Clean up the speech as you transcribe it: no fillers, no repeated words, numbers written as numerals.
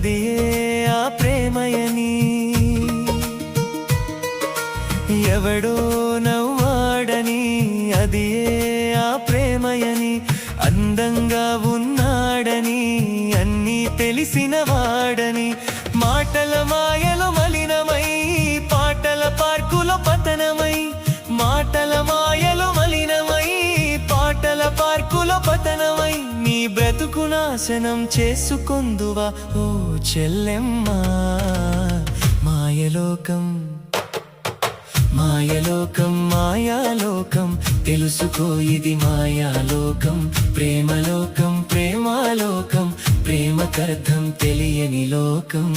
అది ఆ ప్రేమయని. ఎవడో నవ్వాడని అది ఆ ప్రేమయని. అందంగా ఉన్నాడని అన్నీ తెలిసిన వాడని. మాటల మాయలో మలినమై పాటల పార్కులో పతనమై. మాటల మాయలో మలినమై పాటల పార్కులో పతనమై. నీ బ్రతుకు నాశనం చేసుకొందువా ఓ చెల్లెమ్మా. మాయలోకం మాయలోకం మాయాలోకం తెలుసుకో ఇది మాయాలోకం. ప్రేమలోకం ప్రేమాలోకం ప్రేమకర్థం తెలియని లోకం.